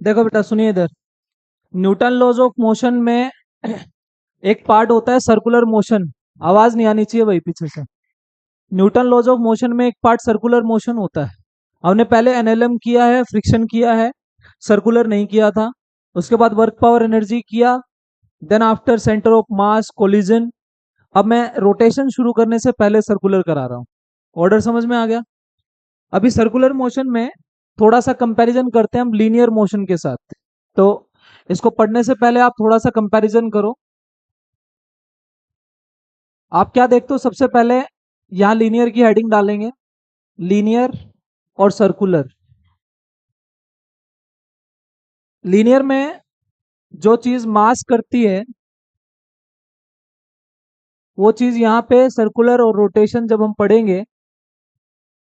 देखो बेटा सुनिए इधर। न्यूटन लॉज ऑफ मोशन में एक पार्ट होता है सर्कुलर मोशन। आवाज नहीं आनी चाहिए भाई पीछे से। न्यूटन लॉज ऑफ मोशन में एक पार्ट सर्कुलर मोशन होता है। हमने पहले एनएलएम किया है, फ्रिक्शन किया है, सर्कुलर नहीं किया था। उसके बाद वर्क पावर एनर्जी किया, then after centre of mass collision. अब मैं रोटेशन शुरू करने से पहले सर्कुलर करा रहा हूँ। ऑर्डर समझ में आ गया? अभी सर्कुलर मोशन में थोड़ा सा कंपैरिजन करते हैं हम लीनियर मोशन के साथ। तो इसको पढ़ने से पहले आप थोड़ा सा कंपैरिजन करो। आप क्या देखते हो? सबसे पहले यहाँ लीनियर की हेडिंग डालेंगे, लीनियर और सर्कुलर। लीनियर में जो चीज मास करती है वो चीज यहाँ पे सर्कुलर, और रोटेशन जब हम पढ़ेंगे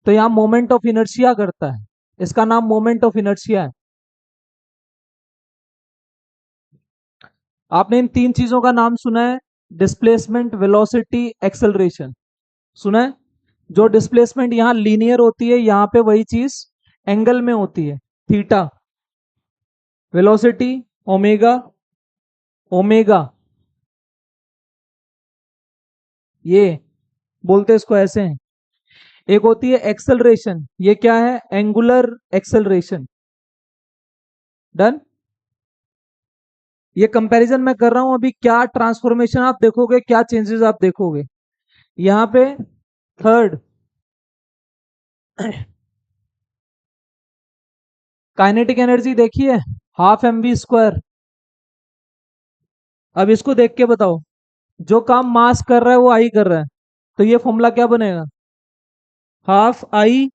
तो यहाँ मोमेंट ऑफ इनर्शिया करता है। इसका नाम मोमेंट ऑफ इनर्शिया है। आपने इन तीन चीजों का नाम सुना है? Displacement, velocity, acceleration. सुना है? जो डिस्प्लेसमेंट यहाँ लीनियर होती है, यहाँ पे वही चीज एंगल में होती है, थीटा। वेलोसिटी ओमेगा, ओमेगा ये बोलते हैं, इसको ऐसे हैं। एक होती है एक्सेलरेशन, ये क्या है? Angular acceleration. डन। ये कंपैरिजन मैं कर रहा हूं अभी। क्या ट्रांसफॉर्मेशन आप देखोगे, क्या चेंजेस आप देखोगे यहाँ पे? थर्ड, काइनेटिक एनर्जी देखिए, हाफ एम वी स्क्वायर। अब इसको देख के बताओ, जो काम मास कर रहा है वो आई कर रहा है, तो ये फॉर्मूला क्या बनेगा? Half I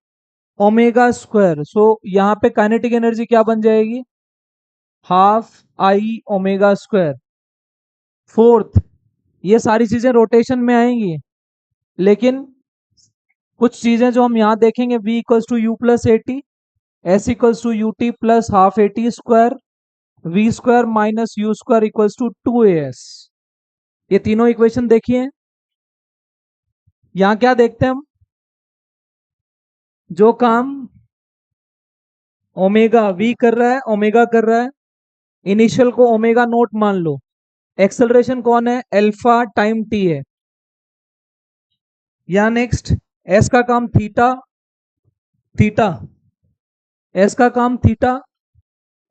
omega square. So यहाँ पे काइनेटिक एनर्जी क्या बन जाएगी? Half I omega square. Fourth, ये सारी चीजें रोटेशन में आएंगी, लेकिन कुछ चीजें जो हम यहाँ देखेंगे, v equals to u plus a t, s equals to u t plus half a t square, v square minus u square equals to two a s. ये तीनों इक्वेशन देखिए। यहाँ क्या देखते हैं हम? जो काम ओमेगा वी कर रहा है, ओमेगा कर रहा है, इनिशियल को ओमेगा नोट मान लो। एक्सेलरेशन कौन है? अल्फा टाइम टी है। या नेक्स्ट, एस का काम थीटा, थीटा, एस का काम थीटा।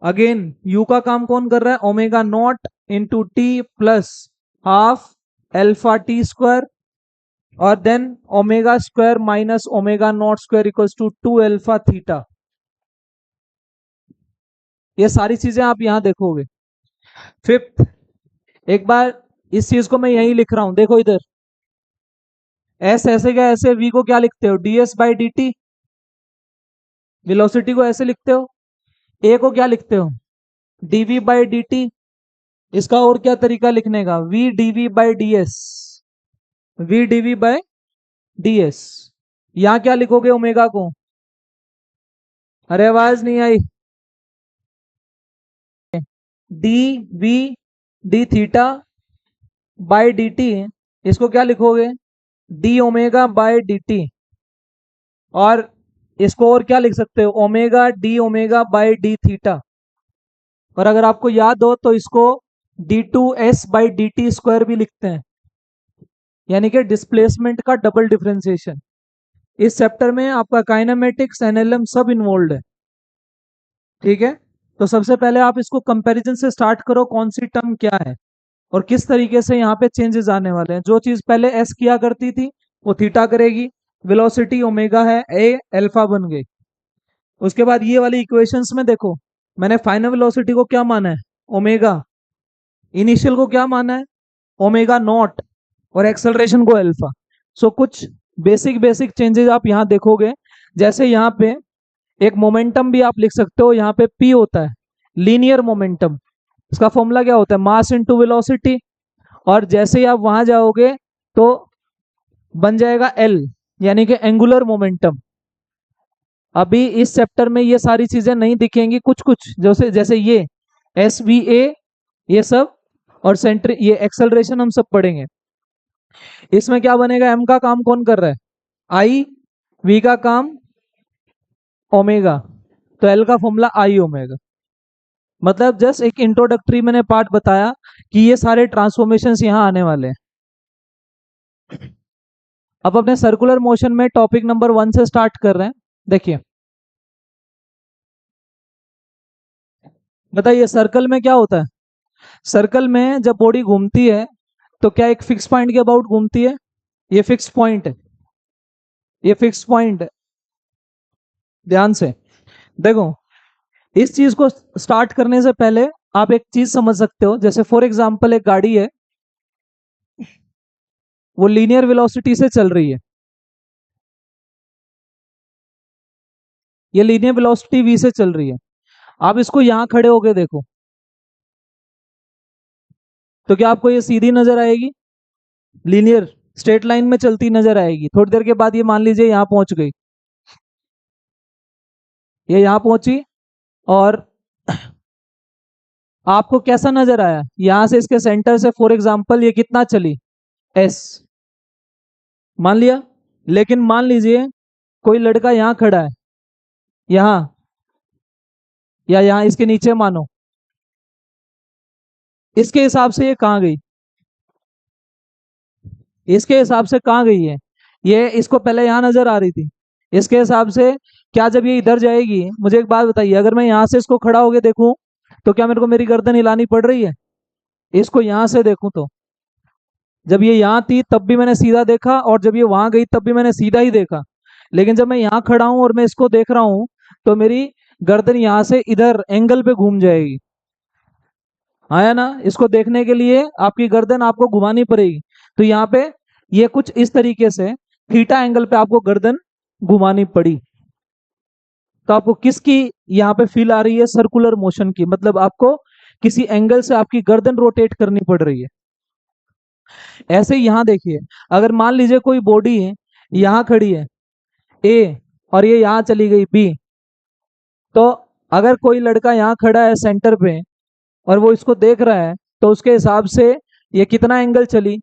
अगेन यू का काम कौन कर रहा है? Omega naught into T plus half alpha T square, और then omega square minus omega naught square equals to two alpha theta. ये सारी चीजें आप यहां देखोगे। फिफ्थ, एक बार इस चीज को मैं यही लिख रहा हूं, देखो इधर। एस ऐसे क्या ऐसे, वी को क्या लिखते हो? DS by D T. Velocity को ऐसे लिखते हो। ए को क्या लिखते हो? DV by D T. इसका और क्या तरीका लिखने का? V DV by D S, V DV by D S. यहां क्या लिखोगे ओमेगा को? अरे आवाज नहीं आई। D V D theta by D T, इसको क्या लिखोगे? D omega by D T. और इसको और क्या लिख सकते हो? Omega D omega by d theta. और अगर आपको याद हो तो इसको d two s by D t square भी लिखते हैं, यानी कि डिस्प्लेसमेंट का डबल डिफरेंशिएशन। इस चैप्टर में आपका काइनेमेटिक्स, एनएलएम सब इन्वॉल्व है। ठीक है, तो सबसे पहले आप इसको कंपैरिजन से स्टार्ट करो, कौन सी टर्म क्या है और किस तरीके से यहाँ पे चेंजेस आने वाले हैं। जो चीज पहले एस किया करती थी वो थीटा करेगी। वेलोसिटी ओमेगा है, ए अल्फा बन गई। उसके बाद ये वाली इक्वेशंस में देखो, मैंने फाइनल वेलोसिटी को क्या माना है? ओमेगा। इनिशियल को क्या माना है? Omega not. और एक्सेलरेशन को अल्फा। सो कुछ बेसिक बेसिक चेंजेस आप यहाँ देखोगे। जैसे यहाँ पे एक मोमेंटम भी आप लिख सकते हो, यहाँ पे पी होता है, लीनियर मोमेंटम। इसका फॉर्मूला क्या होता है? Mass into velocity. और जैसे ही आप वहां जाओगे तो बन जाएगा एल, यानी कि एंगुलर मोमेंटम। अभी इस चैप्टर में ये सारी चीजें नहीं दिखेंगी, कुछ कुछ जैसे जैसे ये एस वी ए, ये सब, और सेंटर, ये एक्सेलरेशन हम सब पढ़ेंगे। इसमें क्या बनेगा? एम का काम कौन कर रहा है? आई। वी का काम ओमेगा, तो एल का फॉर्मूला आई ओमेगा। मतलब जस्ट एक इंट्रोडक्टरी मैंने पार्ट बताया कि ये सारे ट्रांसफॉर्मेशंस यहाँ आने वाले हैं। अब अपने सर्कुलर मोशन में टॉपिक नंबर 1 से स्टार्ट कर रहे हैं। देखिए, बताइए सर्कल में क्या होता है। सर्कल में जब बॉडी घूमती है तो क्या एक फिक्स पॉइंट के अबाउट घूमती है। ये फिक्स पॉइंट है, ये फिक्स पॉइंट है। ध्यान से देखो, इस चीज को स्टार्ट करने से पहले आप एक चीज समझ सकते हो। जैसे फॉर एग्जांपल एक गाड़ी है, वो लीनियर वेलोसिटी से चल रही है, ये लीनियर वेलोसिटी v से चल रही है। आप इसको यहां खड़े होके देखो, तो क्या आपको ये सीधी नजर आएगी, लीनियर स्ट्रेट लाइन में चलती नजर आएगी। थोड़ी देर के बाद ये मान लीजिए यहां पहुंच गई, ये यहां पहुंची, और आपको कैसा नजर आया, यहां से इसके सेंटर से फॉर एग्जांपल ये कितना चली, s मान लिया। लेकिन मान लीजिए कोई लड़का यहां खड़ा है, यहां या यहां इसके नीचे मानो, इसके हिसाब से ये कहां गई, इसके हिसाब से कहां गई है। ये इसको पहले यहां नजर आ रही थी, इसके हिसाब से क्या जब ये इधर जाएगी, मुझे एक बात बताइए, अगर मैं यहां से इसको खड़ा होके देखूं तो क्या मेरे को मेरी गर्दन हिलानी पड़ रही है। इसको यहां से देखूं तो जब ये यहां थी तब भी मैंने सीधा देखा, और जब ये वहां गई तब भी मैंने सीधा ही देखा। लेकिन जब मैं यहाँ खड़ा हूं और मैं इसको देख रहा हूं तो मेरी गर्दन यहां से इधर एंगल पे घूम जाएगी। आया ना, इसको देखने के लिए आपकी गर्दन आपको घुमानी पड़ेगी। तो यहाँ पे ये कुछ इस तरीके से थीटा एंगल पे आपको गर्दन घुमानी पड़ी। तो आपको किसकी यहाँ पे फील आ रही है, सर्कुलर मोशन की, मतलब आपको किसी एंगल से आपकी गर्दन रोटेट करनी पड़ रही है। ऐसे ही यहाँ देखिए, अगर मान लीजिए कोई बॉडी है यहाँ खड़ी है ए, और ये यहाँ चली गई बी, तो अगर कोई लड़का यहाँ खड़ा है सेंटर पे और वो इसको देख रहा है तो उसके हिसाब से ये कितना एंगल चली,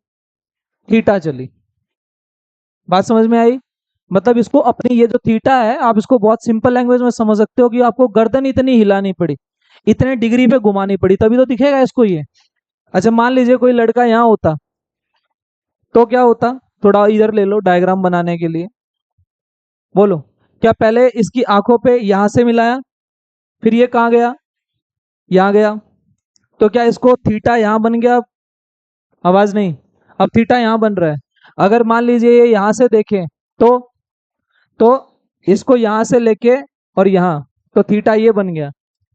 थीटा चली। बात समझ में आई। मतलब इसको अपनी ये जो थीटा है, आप इसको बहुत सिंपल लैंग्वेज में समझ सकते हो कि आपको गर्दन इतनी हिलानी पड़ी, इतने डिग्री पे घुमानी पड़ी, तभी तो दिखेगा इसको ये। अच्छा, मान लीजिए कोई लड़का यहाँ होता तो क्या होता, थोड़ा इधर ले लो डायग्राम बनाने के लिए। बोलो, क्या पहले इसकी आंखों पे यहां से मिलाया, फिर ये कहाँ गया, यहाँ गया, तो क्या इसको थीटा यहाँ बन गया। आवाज नहीं, अब थीटा यहाँ बन रहा है। अगर मान लीजिए ये यहाँ से देखें तो इसको यहाँ से लेके और यहाँ, तो थीटा ये बन गया।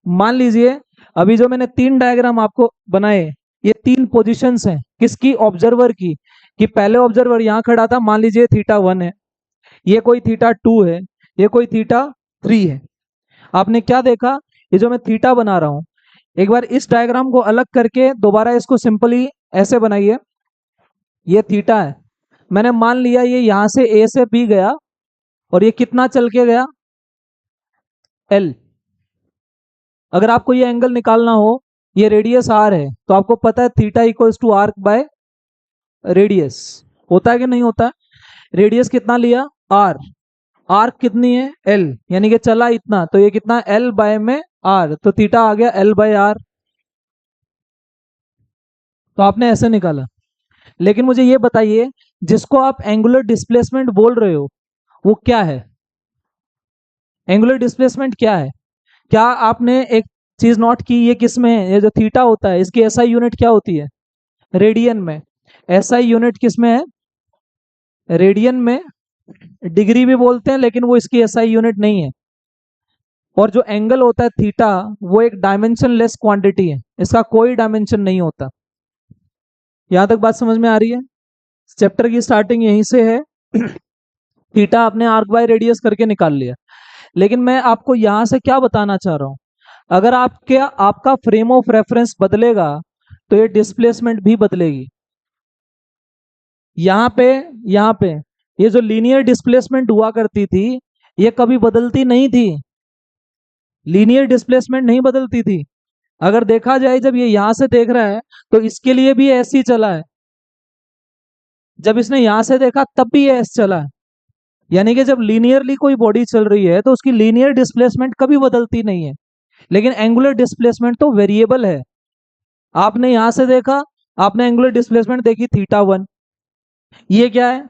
मान लीजिए अभी जो मैंने 3 डायग्राम आपको बनाए, ये 3 पोजीशंस हैं किसकी, ऑब्जर्वर की। कि पहले ऑब्जर्वर यहाँ खड़ा था, मान लीजिए थीटा 1 है, ये कोई थीटा 2 है, ये कोई थीटा 3 है। आपने क्या देखा, ये जो मैं थीटा बना रहा हूं, एक बार इस डायग्राम को अलग करके दोबारा इसको सिंपली ऐसे बनाइए। ये थीटा है, मैंने मान लिया ये यहां से ए से बी गया, और ये कितना चल के गया, एल। अगर आपको ये एंगल निकालना हो, ये रेडियस आर है, तो आपको पता है theta equals to arc by radius. होता है कि नहीं होता है। रेडियस कितना लिया, आर, आर्क कितनी है, एल, यानी कि चला इतना, तो ये कितना, एल बाय में आर, तो थीटा आ गया एल बाय आर। तो आपने ऐसे निकाला। लेकिन मुझे ये बताइए, जिसको आप एंगुलर डिस्प्लेसमेंट बोल रहे हो वो क्या है, एंगुलर डिस्प्लेसमेंट क्या है। क्या आपने एक चीज नोट की, ये किस में है, ये जो थीटा होता है इसकी एसआई यूनिट क्या होती है, रेडियन में। एसआई यूनिट किस में है, रेडियन में। डिग्री भी बोलते हैं लेकिन वो इसकी एसआई यूनिट नहीं है। और जो एंगल होता है थीटा, वो एक डायमेंशन लेस क्वांटिटी है, इसका कोई डायमेंशन नहीं होता। यहां तक बात समझ में आ रही है। चैप्टर की स्टार्टिंग यहीं से है। थीटा आपने आर्क बाय रेडियस करके निकाल लिया। लेकिन मैं आपको यहां से क्या बताना चाह रहा हूं, अगर आपका फ्रेम ऑफ रेफरेंस बदलेगा तो ये डिस्प्लेसमेंट भी बदलेगी। यहाँ पे यहाँ पे ये जो लीनियर डिस्प्लेसमेंट हुआ करती थी, ये कभी बदलती नहीं थी, लीनियर डिस्प्लेसमेंट नहीं बदलती थी। अगर देखा जाए, जब ये यहां से देख रहा है तो इसके लिए भी ऐसे ही चला है, जब इसने यहां से देखा तब भी ये ऐसे चला है। यानी कि जब लीनियरली कोई बॉडी चल रही है तो उसकी लीनियर डिस्प्लेसमेंट कभी बदलती नहीं है। लेकिन एंगुलर डिस्प्लेसमेंट तो वेरिएबल है। आपने यहां से देखा, आपने एंगुलर डिस्प्लेसमेंट देखी थीटा 1, ये क्या है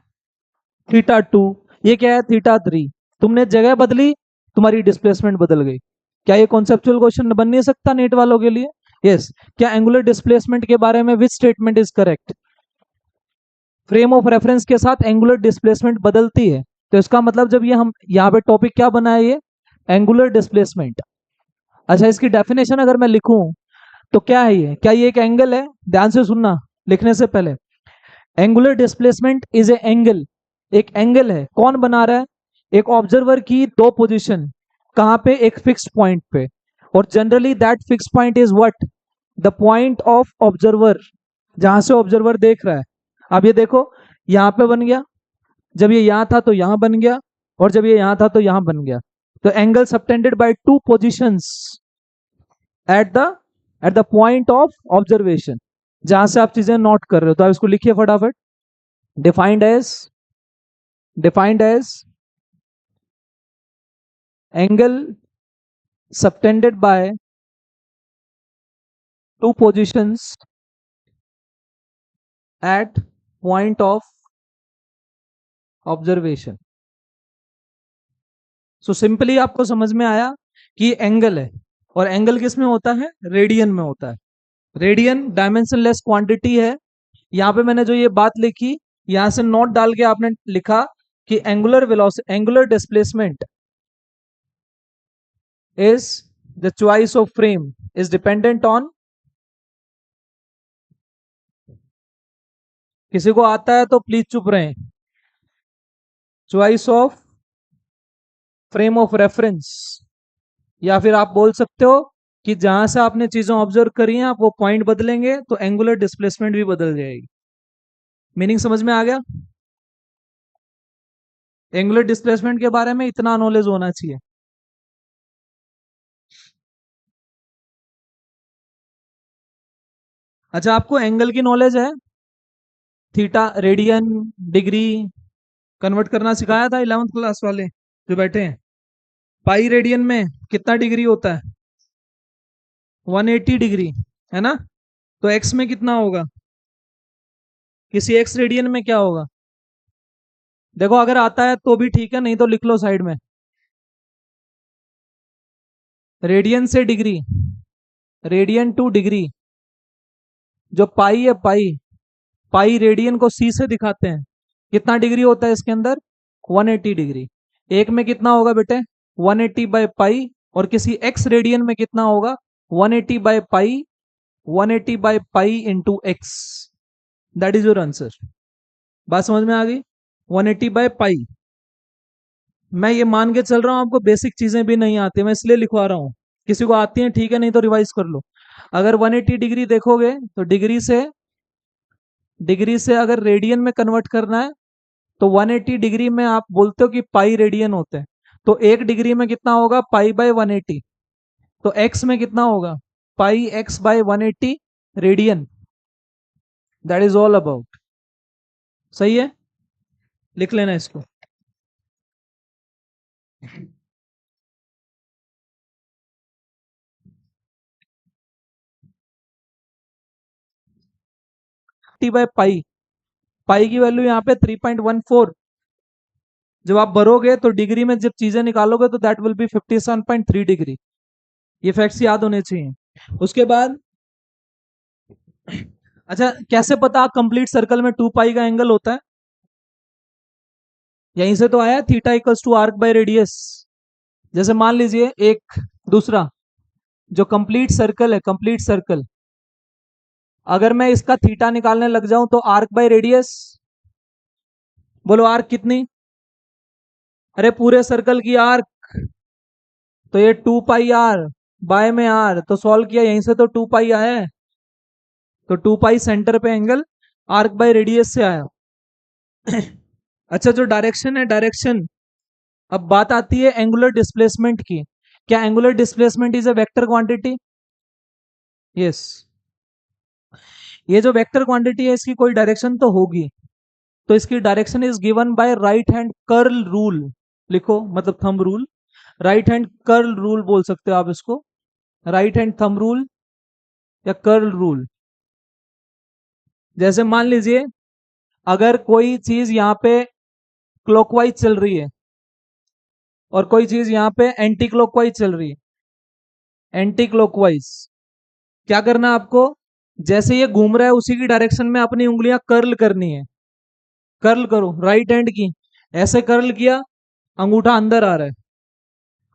थीटा 2, ये क्या है थीटा 3। तुमने जगह बदली, तुम्हारी डिस्प्लेसमेंट बदल गई। क्या ये कॉन्सेप्चुअल क्वेश्चन बन नहीं सकता नेट वालों के लिए? यस। क्या एंगुलर डिस्प्लेसमेंट के बारे में which statement is correct? Frame of reference के साथ एंगुलर डिस्प्लेसमेंट बदलती है। तो इसका मतलब जब ये हम यहाँ पे टॉपिक क्या बना है, ये एंगुलर डिस्प्लेसमेंट। अच्छा, इसकी डेफिनेशन अगर मैं लिखूं तो क्या है ये? क्या ये एक एंगल है? ध्यान से सुनना लिखने से पहले। Angular displacement is A angle, एक एंगल है। कौन बना रहा है? एक ऑब्जर्वर की दो पोजीशन, कहां पे? एक फिक्स्ड पॉइंट पे। और generally that fixed point is what? The point of observer, जहां से ऑब्जर्वर देख रहा है। अब ये देखो, यहां पे बन गया, जब ये यहां था तो यहां बन गया, और जब ये यहां था तो यहां बन गया। तो angle subtended by two positions at the point of observation, जहां से आप चीजें नोट कर रहे हो। तो आप इसको लिखिए फटाफट। Defined as angle subtended by two positions at point of observation. So simply आपको समझ में आया कि एंगल है, और एंगल किस में होता है? रेडियन में होता है। रेडियन डायमेंशनलेस क्वांटिटी है। यहां पे मैंने जो ये बात लिखी, यहां से नोट डाल के आपने लिखा कि angular displacement is the choice of frame is dependent on, किसी को आता है तो प्लीज चुप रहे, choice of frame of reference. या फिर आप बोल सकते हो कि जहां से आपने चीजें ऑब्जर्व करी हैं, आप वो पॉइंट बदलेंगे तो एंगुलर डिस्प्लेसमेंट भी बदल जाएगी। मीनिंग समझ में आ गया? एंगुलर डिस्प्लेसमेंट के बारे में इतना नॉलेज होना चाहिए। अच्छा, आपको एंगल की नॉलेज है? थीटा, रेडियन, डिग्री कन्वर्ट करना सिखाया था 11th क्लास वाले जो बैठे हैं। पाई रेडियन में कितना डिग्री होता है? 180 डिग्री, है ना? तो एक्स में कितना होगा? किसी एक्स रेडियन में क्या होगा? देखो, अगर आता है तो भी ठीक है, नहीं तो लिख लो साइड में। रेडियन से डिग्री, रेडियन टू डिग्री, जो पाई है पाई, पाई रेडियन को सी से दिखाते हैं। कितना डिग्री होता है इसके अंदर? 180 डिग्री। एक में कितना होगा बेटे? 180 बाय पाई। और किसी एक्स रेडियन में कितना होगा? 180 by pi, 180 by pi into x. That is your answer. बात समझ में आ गई? 180 बाय पाई। मैं ये मान के चल रहा हूं आपको बेसिक चीजें भी नहीं आती, मैं इसलिए लिखवा रहा हूं। किसी को आती है ठीक है, नहीं तो रिवाइज कर लो। अगर 180 डिग्री देखोगे तो डिग्री से अगर रेडियन में कन्वर्ट करना है तो 180 डिग्री में आप बोलते हो कि पाई रेडियन होते हैं। तो एक डिग्री में कितना होगा? Pi by 180। तो एक्स में कितना होगा? Pi X by 180 radian. That is all about. सही है, लिख लेना इसको। टी बाय पाई, पाई की वैल्यू यहाँ पे 3.14। जब आप भरोगे तो डिग्री में जब चीजें निकालोगे तो दैट विल बी 57.3 डिग्री। ये फैक्ट्स याद होने चाहिए। उसके बाद अच्छा, कैसे पता कंप्लीट सर्कल में 2 पाई का एंगल होता है? यहीं से तो आया, theta equals to arc by radius. जैसे मान लीजिए एक दूसरा जो कंप्लीट सर्कल है, कंप्लीट सर्कल, अगर मैं इसका थीटा निकालने लग जाऊं तो आर्क बाय रेडियस, बोलो आर्क कितनी? अरे पूरे सर्कल की आर्क, तो ये 2 पाई आर, बाय में आर, तो सॉल्व किया यहीं से तो 2 पाई आया है। तो 2 पाई सेंटर पे एंगल आर्क बाय रेडियस से आया। अच्छा, जो डायरेक्शन है, डायरेक्शन, अब बात आती है एंगुलर डिस्प्लेसमेंट की। क्या angular displacement is a vector quantity? Yes. ये जो वेक्टर क्वांटिटी है इसकी कोई डायरेक्शन तो होगी। तो इसकी direction is given by right hand curl rule. लिखो, मतलब thumb rule, right hand curl rule बोल सकते हो आप इसको। राइट हैंड थंब रूल या कर्ल रूल? जैसे मान लीजिए अगर कोई चीज यहाँ पे क्लॉकवाइज चल रही है और कोई चीज यहाँ पे एंटी क्लॉकवाइज चल रही है, एंटी क्लॉकवाइज, क्या करना है आपको? जैसे ये घूम रहा है उसी की डायरेक्शन में अपनी उंगलियां कर्ल करनी है। कर्ल करो राइट हैंड की, ऐसे कर्ल किया, अंगूठा अंदर आ रहा है,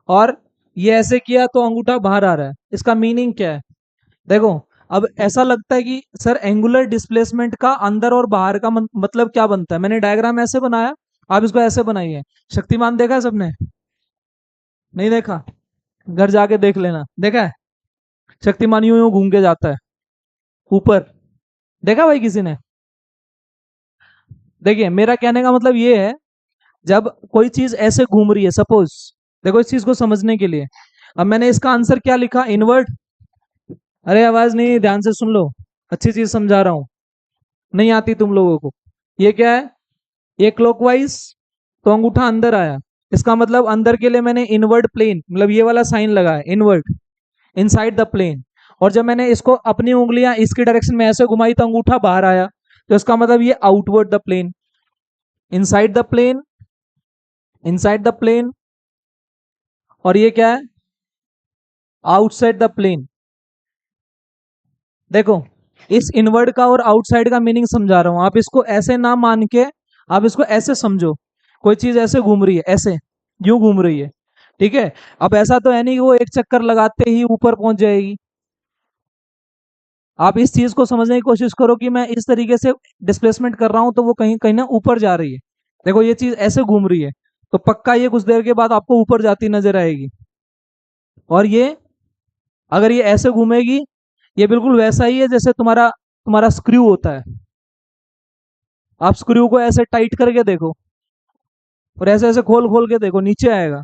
और ये ऐसे किया तो अंगूठा बाहर आ रहा है। इसका मीनिंग क्या है? देखो, अब ऐसा लगता है कि सर एंगुलर डिस्प्लेसमेंट का अंदर और बाहर का मतलब क्या बनता है? मैंने डायग्राम ऐसे बनाया, आप इसको ऐसे बनाइए। शक्तिमान देखा है सबने? नहीं देखा? घर जाके देख लेना। देखा है? शक्तिमान यूं यूं घूम के जाता है ऊपर। देखा भाई किसी ने? देखिए, मेरा कहने का मतलब ये है, जब कोई चीज ऐसे घूम रही है, सपोज, देखो इस चीज को समझने के लिए, अब मैंने इसका आंसर क्या लिखा? इनवर्ट। अरे आवाज नहीं, ध्यान से सुन लो, अच्छी चीज समझा रहा हूं, नहीं आती तुम लोगों को। ये क्या है? ये क्लॉकवाइज, तो अंगूठा अंदर आया, इसका मतलब अंदर के लिए मैंने इनवर्ट प्लेन, मतलब ये वाला साइन लगाया, इनवर्ट, इनसाइड द प्लेन। और जब मैंने इसको अपनी उंगलियां इसकी डायरेक्शन में ऐसे घुमाई तो अंगूठा बाहर आया, तो इसका मतलब ये outward the plane, inside the plane, inside the plane. और ये क्या है? Outside the plane. देखो, इस इनवर्ड का और आउटसाइड का मीनिंग समझा रहा हूं, आप इसको ऐसे ना मान के आप इसको ऐसे समझो। कोई चीज ऐसे घूम रही है, ऐसे यूं घूम रही है, ठीक है? अब ऐसा तो है नहीं कि वो एक चक्कर लगाते ही ऊपर पहुंच जाएगी। आप इस चीज को समझने की कोशिश करो कि मैं इस तरीके से डिस्प्लेसमेंट कर रहा हूं तो वो कहीं कहीं ना ऊपर जा रही है। देखो, ये चीज ऐसे घूम रही है, तो पक्का ये कुछ देर के बाद आपको ऊपर जाती नजर आएगी। और ये, अगर ये ऐसे घूमेगी, ये बिल्कुल वैसा ही है जैसे तुम्हारा तुम्हारा स्क्रू होता है। आप स्क्रू को ऐसे टाइट करके देखो और ऐसे ऐसे खोल खोल के देखो, नीचे आएगा।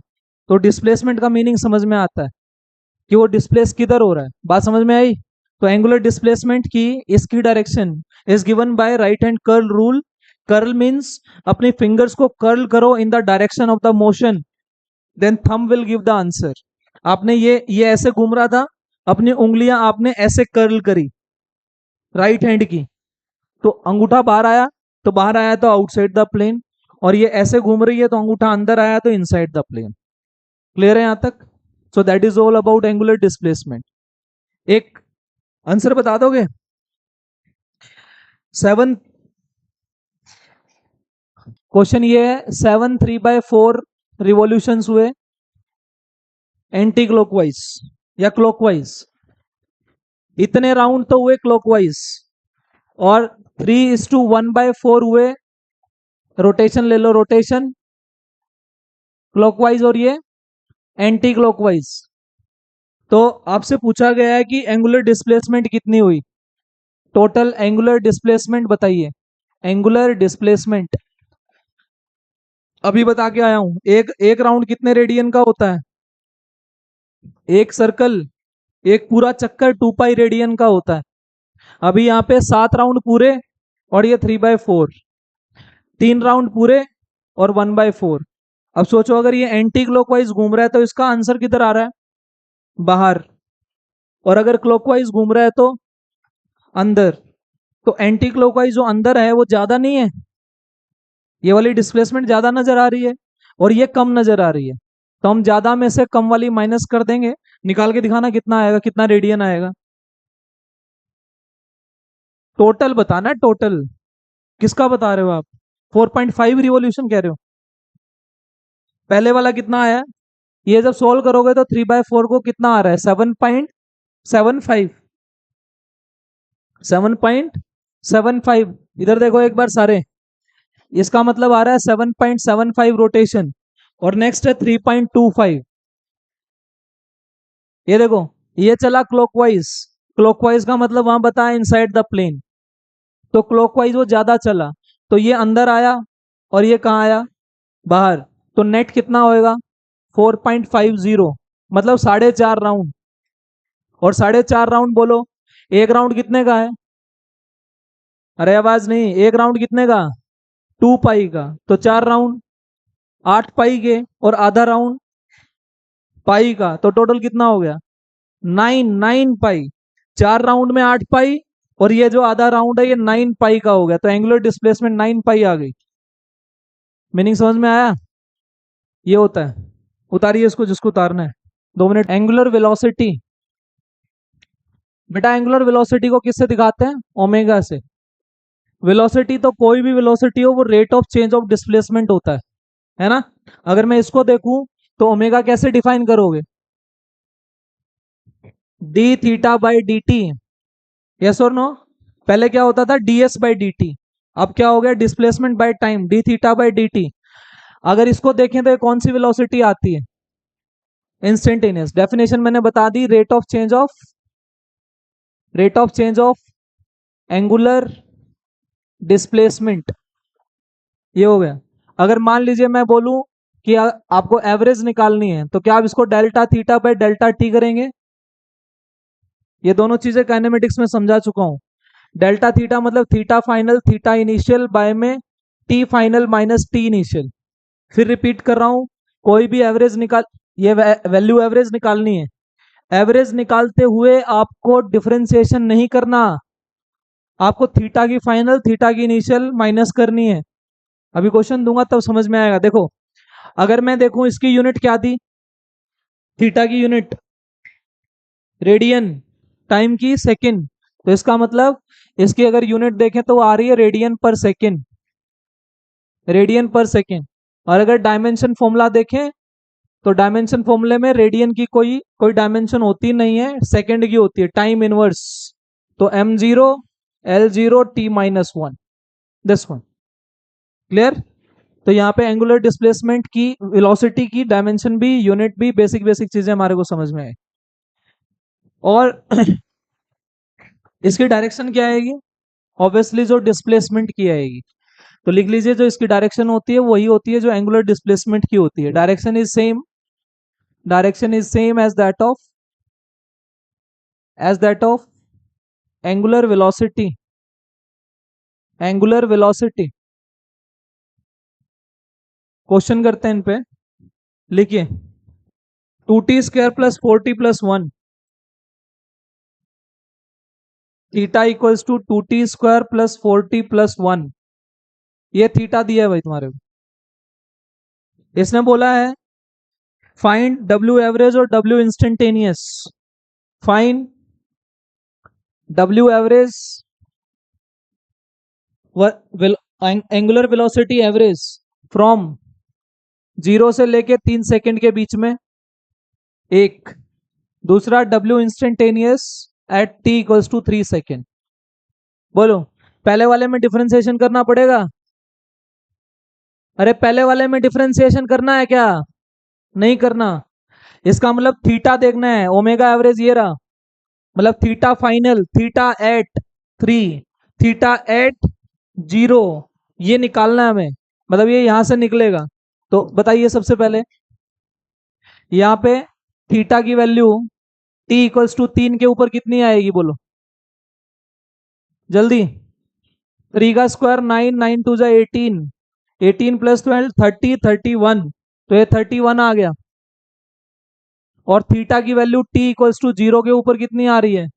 तो डिस्प्लेसमेंट का मीनिंग समझ में आता है कि वो डिस्प्लेस किधर हो रहा है। बात समझ में आई? तो एंगुलर डिस्प्लेसमेंट की इसकी direction is given by right hand curl rule. Curl means अपनी फिंगर्स को कर्ल करो in the direction of the motion, then thumb will give the answer. आपने ये ऐसे घूम रहा था, अपनी उंगलियां आपने ऐसे कर्ल करी राइट हैंड की, तो अंगूठा बाहर आया, तो बाहर आया तो आउटसाइड द प्लेन। और ये ऐसे घूम रही है तो अंगूठा अंदर आया तो इनसाइड द प्लेन। क्लियर है यहां तक? सो that is all about angular displacement. एक आंसर बता दोगे? 7, क्वेश्चन ये है, 7 3/4 रिवॉल्यूशंस हुए एंटी क्लॉकवाइज या क्लॉकवाइज, इतने राउंड तो हुए क्लॉकवाइज, और 3:1/4 हुए, रोटेशन ले लो, रोटेशन क्लॉकवाइज और ये एंटी क्लॉकवाइज। तो आपसे पूछा गया है कि एंगुलर डिस्प्लेसमेंट कितनी हुई, टोटल एंगुलर डिस्प्लेसमेंट बताइए। एंगुलर डिस्प्लेसमेंट अभी बता के आया हूं। एक एक राउंड कितने रेडियन का होता है? एक सर्कल, एक पूरा चक्कर 2 पाई रेडियन का होता है। अभी यहाँ पे 7 राउंड पूरे, और ये 3/4, 3 राउंड पूरे और 1/4। अब सोचो, अगर ये एंटी क्लॉकवाइज घूम रहा है तो इसका आंसर किधर आ रहा है? बाहर। और अगर क्लॉकवाइज घूम रहा है तो अंदर। तो एंटी क्लॉकवाइज जो अंदर है वो ज्यादा नहीं है, ये वाली डिस्प्लेसमेंट ज्यादा नजर आ रही है, और ये कम नजर आ रही है। तो हम ज्यादा में से कम वाली माइनस कर देंगे, निकाल के दिखाना कितना आएगा, कितना रेडियन आएगा। टोटल बताना है, टोटल। किसका बता रहे हो आप? 4.5 रिवॉल्यूशन कह रहे हो? पहले वाला कितना आया? ये जब सोल्व करोगे तो 3/4 को कितना आ रहा है? 7.75, 7.75। इधर देखो एक बार सारे, इसका मतलब आ रहा है 7.75 रोटेशन, और नेक्स्ट है 3.25। ये देखो, ये चला क्लॉकवाइज, क्लॉकवाइज का मतलब वहां बताया इनसाइड द प्लेन, तो क्लॉकवाइज वो ज्यादा चला, तो ये अंदर आया, और ये कहाँ आया? बाहर। तो नेट कितना होएगा? 4.50, मतलब 4.5 राउंड। और 4.5 राउंड बोलो, एक राउंड कितने का है? अरे आवाज नहीं, एक राउंड कितने का? 2 पाई का, तो 4 राउंड 8 पाई के, और आधा राउंड पाई का, तो टोटल कितना हो गया? 9 पाई, 4 राउंड में 8 पाई, और ये जो आधा राउंड है ये 9 पाई का हो गया, तो एंगुलर डिस्प्लेसमेंट 9 पाई आ गई। मीनिंग समझ में आया? ये होता है। उतारिए इसको जिसको उतारना है। 2 मिनट। एंगुलर वेलोसिटी, बेटा एंगुलर वेलोसिटी को किससे दिखाते हैं? ओमेगा से। वेलोसिटी तो कोई भी वेलोसिटी हो वो rate of change of displacement होता है ना? अगर मैं इसको देखूं तो ओमेगा कैसे डिफाइन करोगे? D theta by D T, yes और नो? पहले क्या होता था? ds बाई डी टी, अब क्या हो गया? Displacement by time, D theta by D T. अगर इसको देखें तो ये कौन सी वेलोसिटी आती है? इंस्टेंटेनियस। डेफिनेशन मैंने बता दी, rate of change of angular displacement, ये हो गया। अगर मान लीजिए मैं बोलूं कि आपको एवरेज निकालनी है, तो क्या आप इसको delta theta by delta T करेंगे? ये दोनों चीजें काइनेमेटिक्स में समझा चुका हूं। डेल्टा थीटा मतलब theta final theta initial by में T final minus T initial. फिर रिपीट कर रहा हूं, कोई भी एवरेज निकाल, ये वैल्यू एवरेज निकालनी है। एवरेज निकालते हुए आपको डिफरेंशिएशन नहीं करना, आपको थीटा की फाइनल थीटा की इनिशियल माइनस करनी है। अभी क्वेश्चन दूंगा तब समझ में आएगा। देखो, अगर मैं देखूं इसकी यूनिट क्या थी? थीटा की यूनिट रेडियन, टाइम की सेकंड, तो इसका मतलब इसकी अगर यूनिट देखें तो आ रही है रेडियन पर सेकंड, रेडियन पर सेकंड। और अगर डायमेंशन फॉर्मूला देखें तो डायमेंशन फॉर्मूले में रेडियन की कोई कोई डायमेंशन होती नहीं है, सेकंड की होती है, टाइम इनवर्स। तो m0 L0 t-1, this one. Clear? तो यहाँ पे एंगुलर डिस्प्लेसमेंट की, वेलोसिटी की डायमेंशन भी, यूनिट भी, बेसिक बेसिक चीजें हमारे को समझ में आए। और इसकी डायरेक्शन क्या आएगी? ऑब्वियसली जो डिस्प्लेसमेंट की आएगी। तो लिख लीजिए, जो इसकी डायरेक्शन होती है वही होती है जो एंगुलर डिस्प्लेसमेंट की होती है। Direction is same as that of angular velocity, angular velocity. Question करते हैं इन पे, लिखिए 2t² plus 4t+1, theta equals to 2t² plus 4t+1। ये थीटा दिया है भाई तुम्हारे को। इसने बोला है फाइंड W एवरेज और W instantaneous. Find W average, angular velocity average from 0 से लेके 3 सेकंड के बीच में, एक। दूसरा W instantaneous at t equals to 3 second. बोलो, पहले वाले में डिफरेंशिएशन करना पड़ेगा? अरे पहले वाले में डिफरेंशिएशन करना है क्या? नहीं करना। इसका मतलब थीटा देखना है, ओमेगा एवरेज ये रहा, मतलब theta final theta at 3 theta at 0, ये निकालना है हमें, मतलब ये यहां से निकलेगा। तो बताइए सबसे पहले यहाँ पे थीटा की वैल्यू t इक्वल्स टू 3 के ऊपर कितनी आएगी? बोलो जल्दी। 3 का स्क्वायर 9, 9 2 जा 18, 18 प्लस 12 30, 31, तो ये 31 आ गया। और थीटा की वैल्यू t इक्वल्स टू 0 के ऊपर कितनी आ रही है?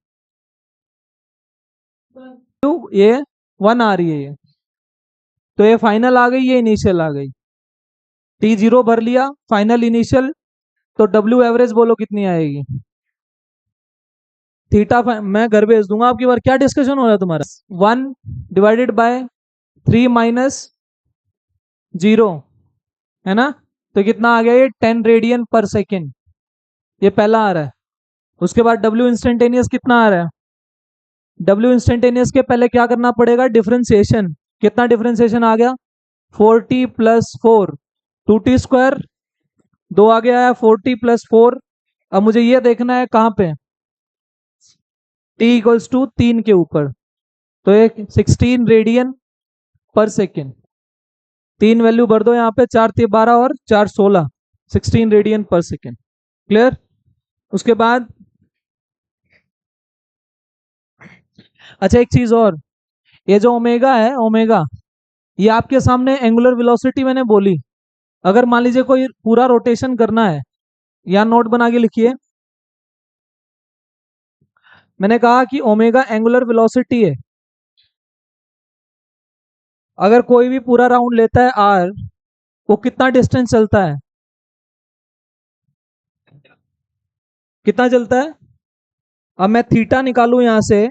ये 1 आ रही है ये। तो ये फाइनल आ गई, ये इनिशियल आ गई। t0 भर लिया, फाइनल इनिशियल, तो W एवरेज बोलो कितनी आएगी? थीटा मैं घर भेज दूंगा आपकी बार। क्या डिस्कशन हो रहा है तुम्हारा? 1 डिवाइडेड बाय 3 माइनस 0, है ना? तो कितना आ गया ये? 10 रेडियन पर सेकेंड, ये पहला आ रहा है। उसके बाद W इंस्टेंटेनियस कितना आ रहा है? W इंस्टेंटेनियस के पहले क्या करना पड़ेगा? डिफरेंशिएशन। कितना डिफरेंशिएशन आ गया? 4t+4, 2t², 2 आ गया है, 4t+4। अब मुझे ये देखना है कहां पे, t इक्वल्स टू 3 के ऊपर, तो एक 16 रेडियन पर सेकेंड। 3 वैल्यू भर दो यहाँ पे, 4 3 12 और 4 16, 16 रेडियन पर सेकेंड। क्लियर? उसके बाद अच्छा एक चीज और, ये जो ओमेगा है, ओमेगा, ये आपके सामने एंगुलर वेलोसिटी मैंने बोली। अगर मान लीजिए कोई पूरा रोटेशन करना है, या नोट बना के लिखिए, मैंने कहा कि ओमेगा एंगुलर वेलोसिटी है। अगर कोई भी पूरा राउंड लेता है आर, वो कितना डिस्टेंस चलता है, कितना चलता है? अब मैं थीटा निकालू यहां से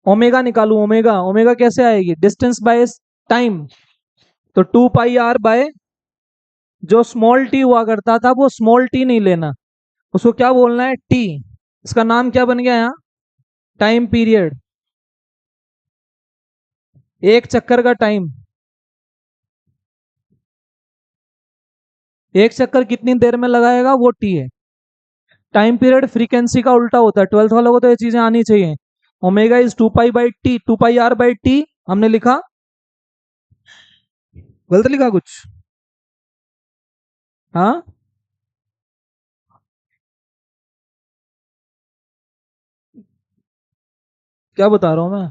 ओमेगा निकालू, ओमेगा ओमेगा कैसे आएगी? Distance by time. तो 2 पाई आर बाय, जो स्मॉल टी हुआ करता था वो स्मॉल टी नहीं लेना, उसको क्या बोलना है? टी। इसका नाम क्या बन गया यहाँ? Time period. एक चक्कर का टाइम, एक चक्कर कितनी देर में लगाएगा वो टी है। टाइम पीरियड फ्रीक्वेंसी का उल्टा होता है, 12th वालों को तो ये चीजें आनी चाहिए। Omega is 2 pi by t, 2 pi r by t हमने लिखा, गलत लिखा कुछ? हाँ, क्या बता रहा हूं मैं?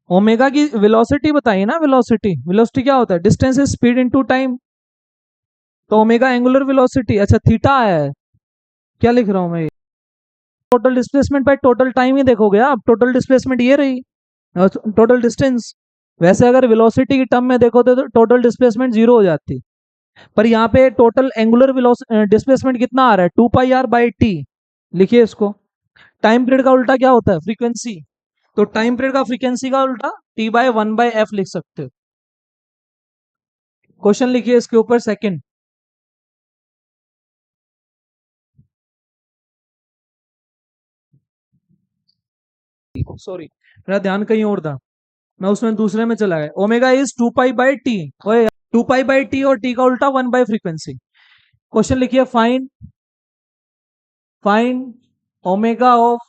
ओमेगा की वेलोसिटी बताइए ना, वेलोसिटी, वेलोसिटी क्या होता है? Distance is speed into time. तो ओमेगा एंगुलर वेलोसिटी, अच्छा थीटा आया है, क्या लिख रहा हूं मैं? Total displacement by total time ही देखोगे आप, टोटल डिस्प्लेसमेंट ये रही, टोटल डिस्टेंस। वैसे अगर वेलोसिटी की टर्म में देखो तो टोटल डिस्प्लेसमेंट जीरो हो जाती, पर यहाँ पे टोटल एंगुलर डिस्प्लेसमेंट कितना आ रहा है? 2 पाई आर बाई टी। लिखिए इसको। टाइम पीरियड का उल्टा क्या होता है? फ्रीक्वेंसी। तो टाइम पीरियड का फ्रीक्वेंसी का उल्टा T/1/f लिख सकते हो। क्वेश्चन लिखिए इसके ऊपर सेकंड। सॉरी, मेरा ध्यान कहीं और था, मैं उसमें दूसरे में चला गया। Omega is 2 pi by t, 2 pi by T और टी का उल्टा 1/फ्रीक्वेंसी। क्वेश्चन लिखिए, find find omega of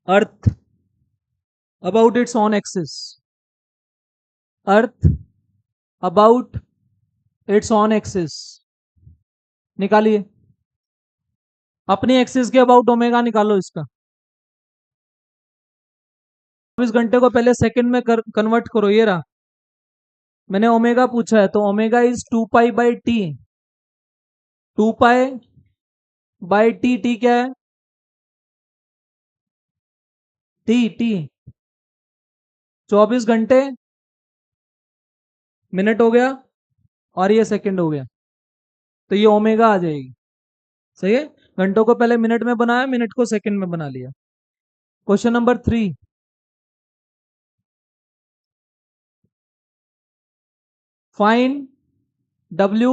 earth about it's on axis. Earth about it's on axis, निकालिए। अपनी एक्सिस के अबाउट ओमेगा निकालो इसका। 24 घंटे को पहले सेकंड में कन्वर्ट करो, ये रहा। मैंने ओमेगा पूछा है, तो omega is 2 pi by t. 2 pi by T, T क्या है? टी टी 24 घंटे, मिनट हो गया, और ये सेकंड हो गया, तो ये ओमेगा आ जाएगी। सही है, घंटों को पहले मिनट में बनाया, मिनट को सेकंड में बना लिया। Question number 3, fine W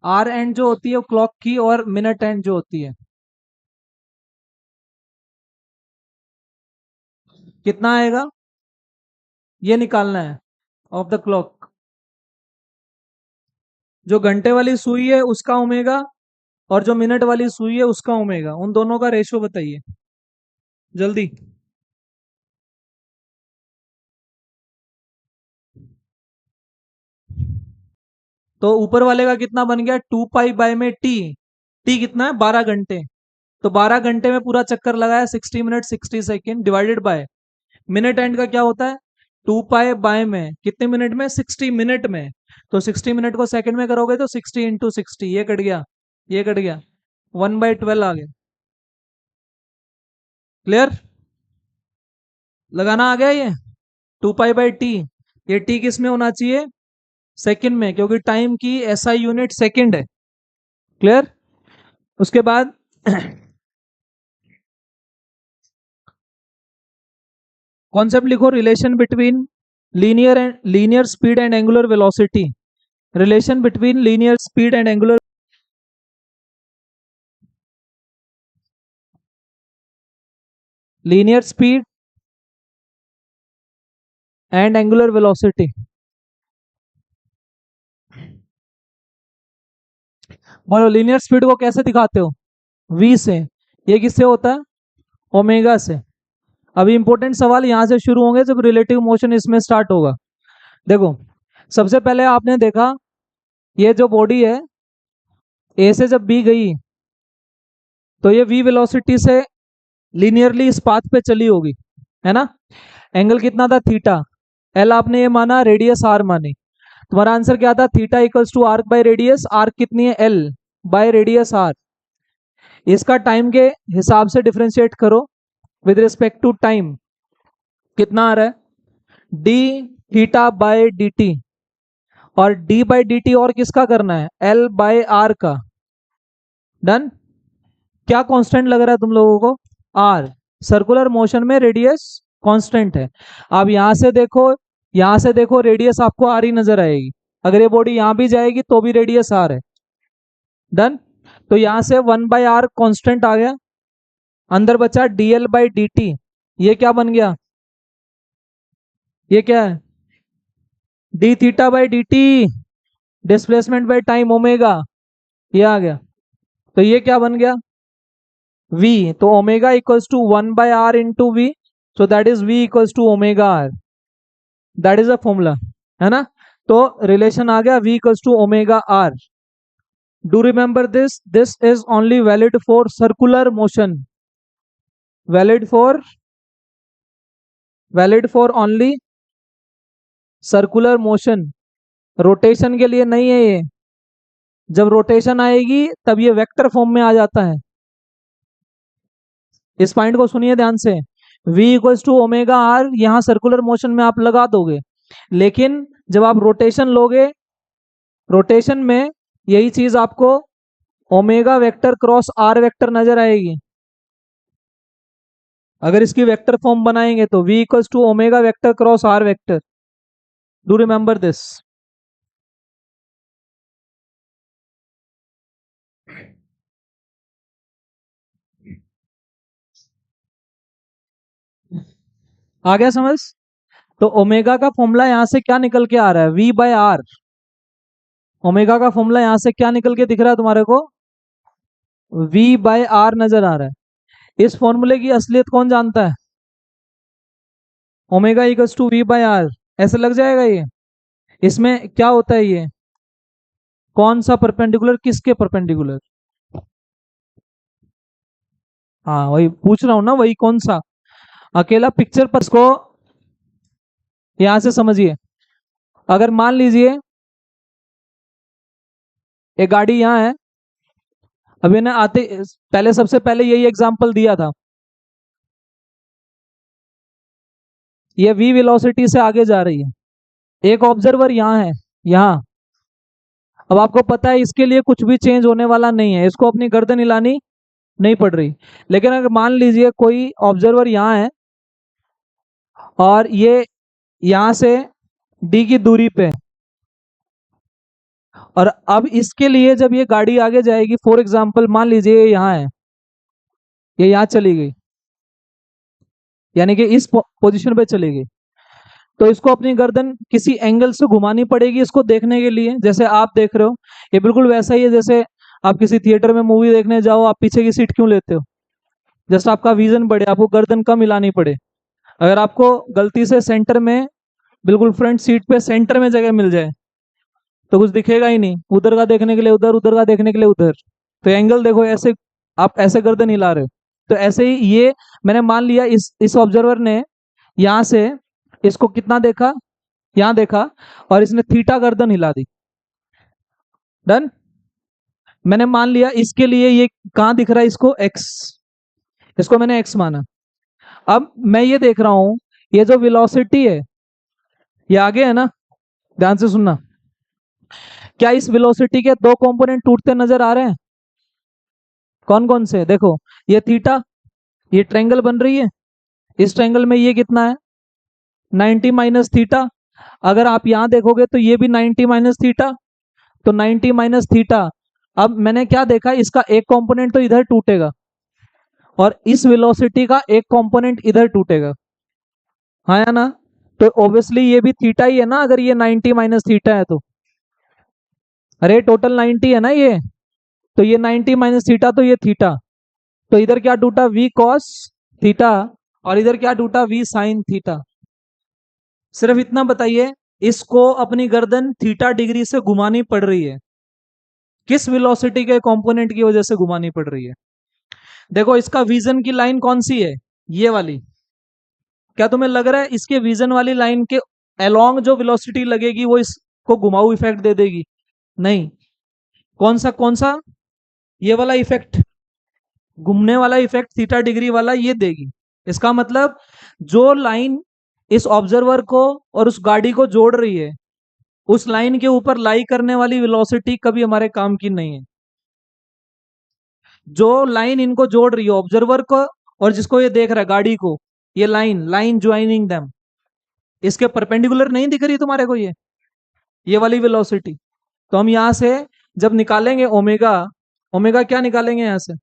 R and जो होती है वो क्लॉक की, और मिनट एंड जो होती है, कितना आएगा ये निकालना है ऑफ द क्लॉक। जो घंटे वाली सुई है उसका ओमेगा, और जो मिनट वाली सुई है उसका ओमेगा, उन दोनों का रेशियो बताइए जल्दी। तो ऊपर वाले का कितना बन गया? 2 पाई बाई में टी, टी कितना है? 12 घंटे। तो 12 घंटे में पूरा चक्कर लगाया, 60 minute 60 second, divided by minute and का क्या होता है? 2 पाई बाय में कितने मिनट में? 60 मिनट में। तो 60 मिनट को सेकंड में करोगे तो 60 × 60, ये कट गया, ये कट गया, 1/12 आ गया। क्लियर? लगाना आ गया ये 2 पाई बाई टी। ये टी किस में होना चाहिए? सेकंड में, क्योंकि टाइम की एसआई यूनिट सेकंड है। क्लियर? उसके बाद कॉन्सेप्ट लिखो, relation between linear speed and angular velocity. Relation between linear speed and angular, linear speed and angular velocity. बोलो, लीनियर स्पीड को कैसे दिखाते हो? v से। ये किससे होता है? ओमेगा से। अभी इंपॉर्टेंट सवाल यहां से शुरू होंगे जब रिलेटिव मोशन इसमें स्टार्ट होगा। देखो, सबसे पहले आपने देखा ये जो बॉडी है, ए से जब बी गई तो ये v वेलोसिटी से लीनियरली इस पाथ पे चली होगी, है ना? एंगल कितना था? थीटा। एल आपने ये माना, रेडियस आर मानी। तुम्हारा आंसर क्या था? Theta equals to arc by radius, arc कितनी है? L by radius r. इसका टाइम के हिसाब से डिफरेंशिएट करो विद रिस्पेक्ट टू टाइम। कितना आ रहा है D theta by D T, और डी बाई डी टी और किसका करना है एल बाय आर का। डन। क्या कांस्टेंट लग रहा है तुम लोगों को आर। सर्कुलर मोशन में रेडियस कांस्टेंट है। अब यहां से देखो रेडियस आपको आर ही नजर आएगी। अगर ये बॉडी यहां भी जाएगी तो भी रेडियस आर है। डन। तो यहां से 1/r कांस्टेंट आ गया, अंदर बचा dl बाई डी टी। ये क्या बन गया, ये क्या है D theta by D T, displacement by time omega, ये आ गया। तो ये क्या बन गया v, तो omega equals to 1/r into v, so that is v equals to omega r. That is a formula, है ना। तो रिलेशन आ गया v equals to omega r. Do remember this is only valid for circular motion, valid for only circular motion. Rotation के लिए नहीं है ये। जब रोटेशन आएगी तब ये वेक्टर फॉर्म में आ जाता है। इस पॉइंट को सुनिए ध्यान से। v equals to omega r यहां सर्कुलर मोशन में आप लगा दोगे, लेकिन जब आप रोटेशन लोगे, रोटेशन में यही चीज आपको omega vector cross R vector नजर आएगी। अगर इसकी वेक्टर फॉर्म बनाएंगे तो v equals to omega vector cross R vector. Do remember this. आ गया समझ। तो ओमेगा का फॉर्मूला यहां से क्या निकल के आ रहा है v बाय आर। ओमेगा का फॉर्मूला यहां से क्या निकल के दिख रहा है तुम्हारे को v बाय आर नजर आ रहा है। इस फॉर्मूले की असलियत कौन जानता है, omega equals to v by r, ऐसे लग जाएगा ये। इसमें क्या होता है, ये कौन सा परपेंडिकुलर किसके परपेंडिकुलर, हाँ वही पूछ रहा हूं ना, वही कौन सा अकेला पिक्चर पर। इसको यहां से समझिए। अगर मान लीजिए एक गाड़ी यहाँ है, अभी ने आते पहले सबसे पहले यही एग्जांपल दिया था, ये v वेलोसिटी से आगे जा रही है, एक ऑब्जर्वर यहाँ है, यहाँ। अब आपको पता है इसके लिए कुछ भी चेंज होने वाला नहीं है, इसको अपनी गर्दन हिलानी नहीं पड़ रही। लेकिन अगर मान लीजिए कोई ऑब्जर्वर यहाँ है और ये यहाँ से d की दूरी पे, और अब इसके लिए जब ये गाड़ी आगे जाएगी, फॉर एग्जांपल मान लीजिए ये यहाँ है, ये यहाँ चली गई, यानी कि इस पोजीशन पे चली गई, तो इसको अपनी गर्दन किसी एंगल से घुमानी पड़ेगी इसको देखने के लिए। जैसे आप देख रहे हो, ये बिल्कुल वैसा ही है जैसे आप किसी थिएटर में मूवी देखने जाओ, आप पीछे की सीट क्यों लेते हो, जैसे आपका विजन बढ़े, आपको गर्दन कम हिलानी पड़े। अगर आपको गलती से सेंटर में, बिल्कुल फ्रंट सीट पे सेंटर में जगह मिल जाए तो कुछ दिखेगा ही नहीं, उधर का देखने के लिए उधर, उधर का देखने के लिए उधर। तो एंगल देखो ऐसे, आप ऐसे गर्दन हिला रहे हो। तो ऐसे ही ये मैंने मान लिया इस ऑब्जर्वर ने यहां से इसको कितना देखा, यहां देखा, और इसने थीटा गर्दन हिला दी। डन। मैंने मान लिया इसके लिए ये कहां दिख रहा है इसको एक्स, इसको मैंने एक्स माना। अब मैं ये देख रहा हूं ये जो वेलोसिटी है ये आगे है ना, ध्यान से सुनना। क्या इस वेलोसिटी के दो कंपोनेंट टूटते नजर आ रहे हैं, कौन कौन से, देखो ये थीटा, ये ट्रायंगल बन रही है, इस ट्रायंगल में ये कितना है 90 माइनस थीटा। अगर आप यहां देखोगे तो ये भी 90 माइनस थीटा, तो 90 माइनस थीटा। अब मैंने क्या देखा, इसका एक कंपोनेंट तो इधर टूटेगा और इस वेलोसिटी का एक कंपोनेंट इधर टूटेगा, हाँ या ना। तो ऑब्वियसली ये भी थीटा ही है ना, अगर ये 90 माइनस थीटा है तो, अरे टोटल 90 है ना ये, तो ये 90 माइनस थीटा, तो ये थीटा। तो इधर क्या टूटा v cos थीटा, और इधर क्या टूटा v sin थीटा। सिर्फ इतना बताइए, इसको अपनी गर्दन थीटा डिग्री से घुमानी पड़ रही है, किस वेलोसिटी के कंपोनेंट की वजह से घुमानी पड़ रही है। देखो इसका विजन की लाइन कौन सी है, ये वाली। क्या तुम्हें लग रहा है इसके विजन वाली लाइन के अलोंग जो वेलोसिटी लगेगी वो इसको घुमाऊ इफेक्ट दे देगी, नहीं। कौन सा ये वाला इफेक्ट, घूमने वाला इफेक्ट थीटा डिग्री वाला ये देगी। इसका मतलब जो लाइन इस ऑब्जर्वर को और उस गाड़ी को जोड़ रही है, उस लाइन के ऊपर लाई करने वाली वेलोसिटी कभी हमारे काम की नहीं है। जो लाइन इनको जोड़ रही है ऑब्जर्वर को और जिसको ये देख रहा है गाड़ी को, ये लाइन लाइन ज्वाइनिंग देम, इसके परपेंडिकुलर नहीं दिख रही तुम्हारे को ये वाली वेलोसिटी। तो हम यहां से जब निकालेंगे ओमेगा, ओमेगा क्या निकालेंगे यहां से,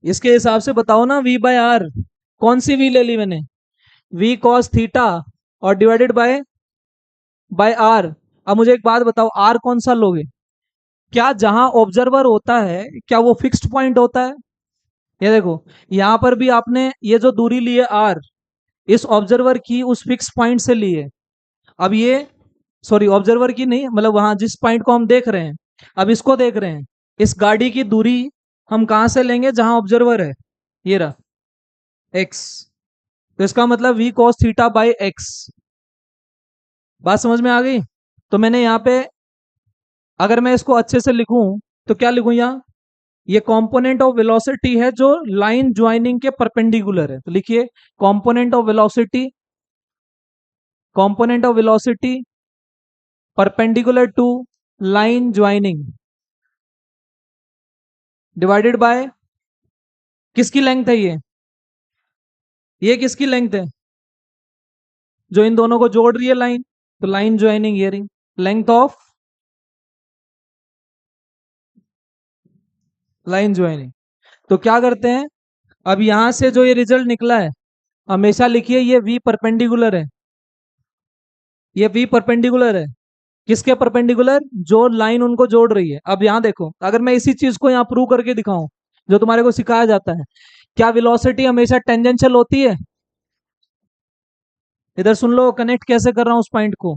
इसके हिसाब से बताओ ना, वी बाय आर। कौन सी वी ले ली मैंने, वी कॉस थीटा और डिवाइडेड बाय आर। अब मुझे एक बात बताओ, आर कौन सा लोगे, क्या जहां ऑब्जर्वर होता है क्या वो फिक्स्ड पॉइंट होता है? ये देखो, यहां पर भी आपने ये जो दूरी ली है आर, इस ऑब्जर्वर की उस फिक्स पॉइंट से ली है। अब ये, सॉरी ऑब्जर्वर की नहीं, मतलब वहां जिस पॉइंट को हम देख रहे हैं, अब इसको देख रहे हैं, इस गाड़ी की दूरी हम कहां से लेंगे, जहां ऑब्जर्वर है, ये रहा एक्स। तो इसका मतलब v cos theta by x. बात समझ में आ गई? तो मैंने यहाँ पे, अगर मैं इसको अच्छे से लिखूं तो क्या लिखूं यहाँ, ये कंपोनेंट ऑफ वेलोसिटी है जो लाइन ज्वाइनिंग के परपेंडिकुलर है। तो लिखिए component of velocity, component of velocity perpendicular to line joining divided by, किसकी लेंथ है ये किसकी लेंथ है, जो इन दोनों को जोड़ रही है लाइन, तो लाइन ज्वाइनिंग ये रही, लेंथ ऑफ लाइन ज्वाइनिंग। तो क्या करते हैं, अब यहां से जो ये रिजल्ट निकला है, हमेशा लिखिए ये वी परपेंडिकुलर है, ये वी परपेंडिकुलर है, किसके परपेंडिकुलर, जो लाइन उनको जोड़ रही है। अब यहां देखो, अगर मैं इसी चीज को यहाँ प्रूव करके दिखाऊं जो तुम्हारे को सिखाया जाता है, क्या वेलोसिटी हमेशा टेंजेंशियल होती है? इधर सुन लो, कनेक्ट कैसे कर रहा हूं उस पॉइंट को।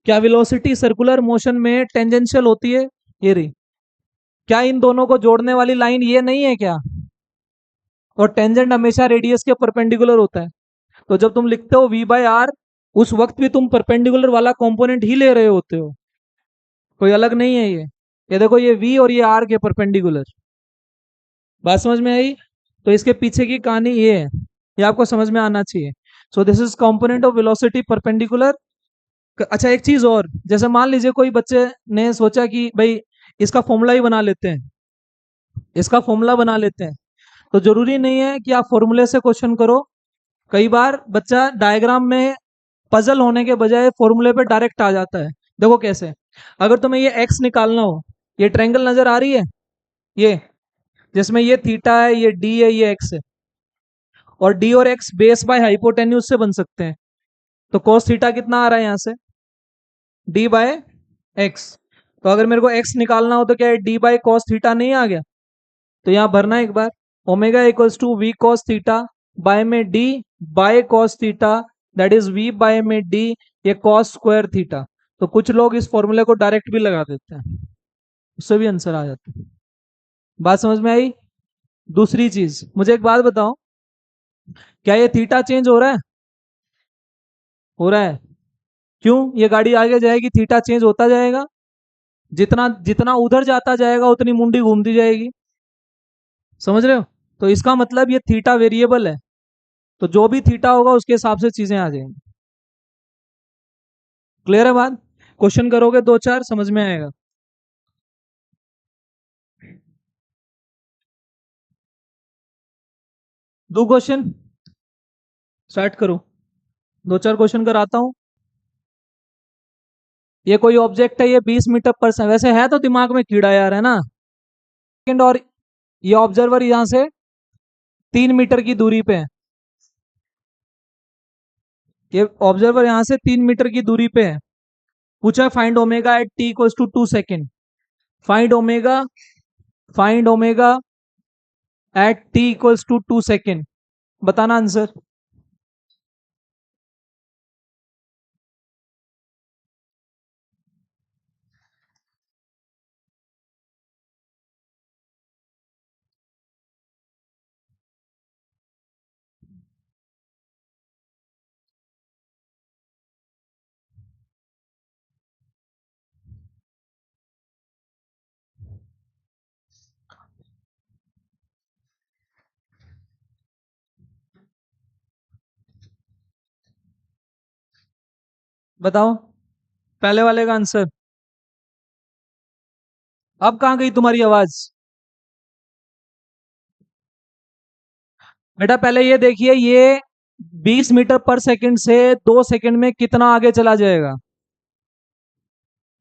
क्या वेलोसिटी सर्कुलर मोशन में टेंजेंशियल होती है? ये रही। क्या इन दोनों को जोड़ने वाली लाइन ये नहीं है क्या? और टेंजेंट हमेशा रेडियस के परपेंडिकुलर होता है। तो जब तुम लिखते हो वी बाय आर, उस वक्त भी तुम परपेंडिकुलर वाला कंपोनेंट ही ले रहे होते हो, कोई अलग नहीं है ये देखो, ये वी और ये आर के परपेंडिकुलर। बात समझ में आई? तो इसके पीछे की कहानी ये है, ये आपको समझ में आना चाहिए। So this is component of velocity perpendicular. अच्छा एक चीज और, जैसे मान लीजिए कोई बच्चे ने सोचा कि भाई इसका फॉर्मूला ही बना लेते हैं, इसका फॉर्मूला बना लेते हैं। तो जरूरी नहीं है कि आप फॉर्मूले से क्वेश्चन करो। कई बार बच्चा डायग्राम में पजल होने के बजाय फॉर्मूले पे डायरेक्ट आ जाता है। देखो कैसे, अगर तुम्हें ये एक्स निकालना हो, ये ट्रायंगल नजर आ रही है, ये जिसमें ये थीटा है, ये डी है, ये एक्स है, और डी और एक्स बेस बाय हाइपोटेन्यूज से बन सकते हैं। तो cos थीटा कितना आ रहा है यहाँ से, डी बाय एक्स। तो अगर मेरे को एक्स निकालना हो तो क्या डी बाय कॉस थीटा नहीं आ गया? तो यहाँ भरना एक बार, omega equals to V cos theta by में D by cos theta, that is V by में डी, ये कॉस स्क्वायर थीटा। तो कुछ लोग इस फॉर्मूले को डायरेक्ट भी लगा देते हैं, उससे भी आंसर आ जाता है। बात समझ में आई? दूसरी चीज, मुझे एक बात बताओ, क्या ये थीटा चेंज हो रहा है? हो रहा है। क्यों? ये गाड़ी आगे जाएगी, थीटा चेंज होता जाएगा, जितना जितना उधर जाता जाएगा उतनी मुंडी घूमती जाएगी। समझ रहे हो? तो इसका मतलब ये थीटा वेरिएबल है, तो जो भी थीटा होगा उसके हिसाब से चीजें आ जाएंगी। क्लियर है बात? क्वेश्चन करोगे दो चार, समझ में आएगा। दो क्वेश्चन, स्टार्ट करो, दो चार क्वेश्चन कराता हूँ। ये कोई ऑब्जेक्ट है, ये 20 मीटर पर सेकंड, वैसे है तो दिमाग में कीड़ा यार, है ना। सेकंड, और ये ऑब्जर्वर यहां से 3 मीटर की दूरी पे है, ये ऑब्जर्वर यहां से 3 मीटर की दूरी पे है। पूछा है find omega at t equals to 2 second. Find omega, find omega at t equals to 2 second. बताना आंसर। बताओ पहले वाले का आंसर। अब कहाँ गई तुम्हारी आवाज? बेटा पहले ये देखिए, ये 20 मीटर पर सेकंड से 2 सेकंड में कितना आगे चला जाएगा?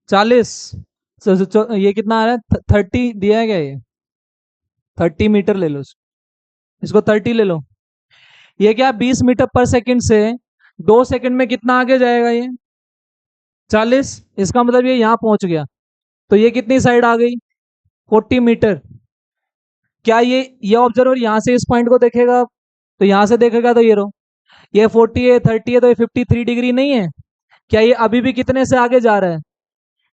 40। ये कितना आ रहा है? 30 दिया है क्या ये? 30 मीटर ले लो इसको 30 ले लो। ये क्या 20 मीटर पर सेकंड से 2 सेकंड में कितना आगे जाएगा ये? 40। इसका मतलब ये यहाँ पहुंच गया। तो ये कितनी साइड आ गई? 40 मीटर। क्या ये ऑब्जर्वर यहाँ से इस पॉइंट को देखेगा? तो यहाँ से देखेगा तो ये रो, ये 40 है, 30 है, तो ये 53 डिग्री नहीं है? क्या ये अभी भी कितने से आगे जा रहा है?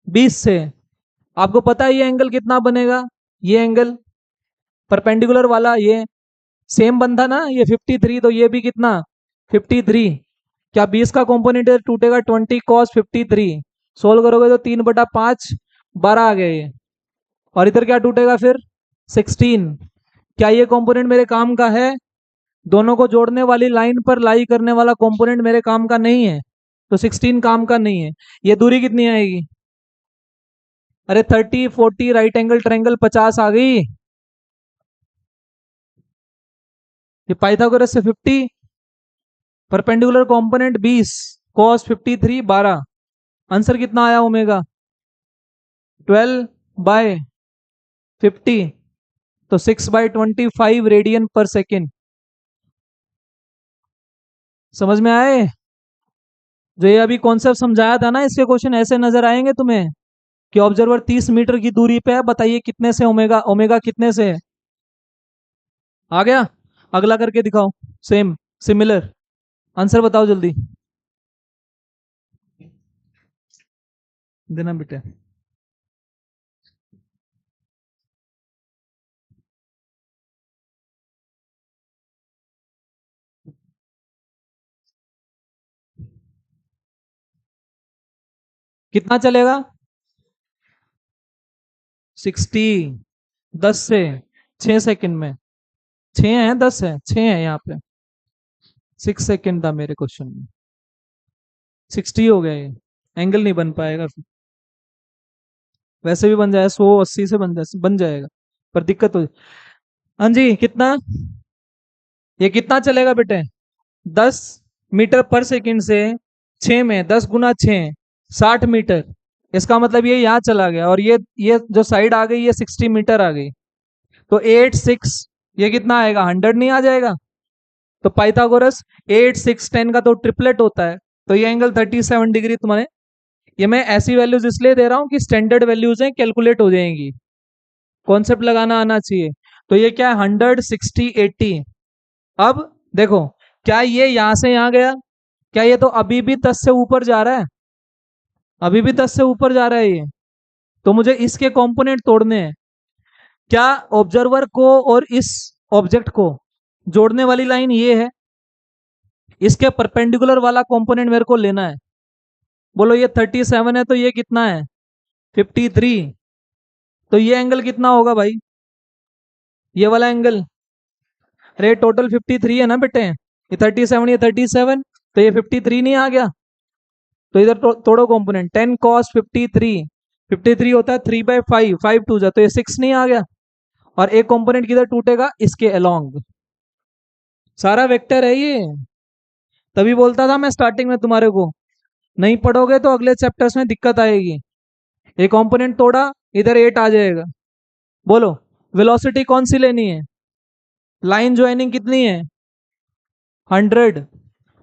20 से। आपको पता है ये एंगल कितना बनेगा? ये एंगल परपेंडिकुलर वाला, ये सेम बंधा ना, ये 53, तो ये भी कितना? 53। क्या 20 का कॉम्पोनेंट इधर टूटेगा? 20 cos 53। सोल्व करोगे तो 3/5 12 आ गया ये। और इधर क्या टूटेगा फिर? 16। क्या ये कंपोनेंट मेरे काम का है? दोनों को जोड़ने वाली लाइन पर लाई करने वाला कंपोनेंट मेरे काम का नहीं है, तो 16 काम का नहीं है। ये दूरी कितनी आएगी? अरे 30 40 राइट एंगल ट्रायंगल 50 आ गई। ये पाइथागोरस से 50, परपेंडिकुलर कंपोनेंट 20, कॉस 53 12। आंसर कितना आया ओमेगा? 12/50। तो 6/25 रेडियन पर सेकेंड। समझ में आए? जो ये अभी कॉन्सेप्ट समझाया था ना, इसके क्वेश्चन ऐसे नजर आएंगे तुम्हें कि ऑब्जर्वर 30 मीटर की दूरी पे है, बताइए कितने से ओमेगा, ओमेगा कितने से है? आ गया? अगला करके दिखाओ। Same, similar. आंसर बताओ जल्दी। देना बेटे। कितना चलेगा? 60। 10 से 6 सेकंड में। 6 है 10 है? 6 है यहाँ पे। 6 सेकंड था मेरे क्वेश्चन में। 60 हो गया ये। एंगल नहीं बन पाएगा फिर। वैसे भी बन जाएगा, 180 से बन जाएगा, पर दिक्कत हो। हाँ जी, कितना? ये कितना चलेगा बेटे? 10 मीटर पर सेकंड से 6 में 10 × 6 60 मीटर। इसका मतलब ये यहाँ चला गया, और ये जो साइड आ गई ये 60 मीटर आ गई। तो 8 6, ये कितना आएगा? 100 नहीं आ जाएगा? तो पाइथागोरस 8 6 10 का तो ट्रिपलेट होता है। तो ये एंगल 37 डिग्री तुम्हारे। ये मैं ऐसी वैल्यूज इसलिए दे रहा हूँ कि स्टैंडर्ड वैल्यूज हैं, कैलकुलेट हो जाएंगी। कॉन्सेप्ट लगाना आना चाहिए। तो ये क्या है? 100 60 80। अब देखो, क्या ये यहां से यहां गया? क्या ये तो अभी भी 10 से ऊपर जा रहा है? अभी भी 10 से ऊपर जा रहा है ये। तो मुझे इसके कंपोनेंट तोड़ने हैं। क्या ऑब्जर्वर को और इस ऑब्जेक्ट को जोड़ने वाली लाइन ये है, इसके परपेंडिकुलर वाला कंपोनेंट मेरे को लेना है। बोलो ये 37 है तो ये कितना है? 53। तो ये एंगल कितना होगा भाई? ये वाला एंगल। अरे टोटल 53 है ना बेटे, ये 37 ये 37, तो ये 53 नहीं आ गया? तो इधर तोड़ो कंपोनेंट। 10 cos 53। 53 होता है 3/5, 5 2 जा, तो ये 6 नहीं आ गया? और एक कंपोनेंट किधर टूटेगा? इसके अलोंग। सारा वेक्टर है ये। तभी बोलता था मैं स्टार्टिंग में तुम्हारे को, नहीं पढ़ोगे तो अगले चैप्टर्स में दिक्कत आएगी। ये कंपोनेंट तोड़ा, इधर 8 आ जाएगा। बोलो वेलोसिटी कौन सी लेनी है? लाइन ज्वाइनिंग कितनी है? 100।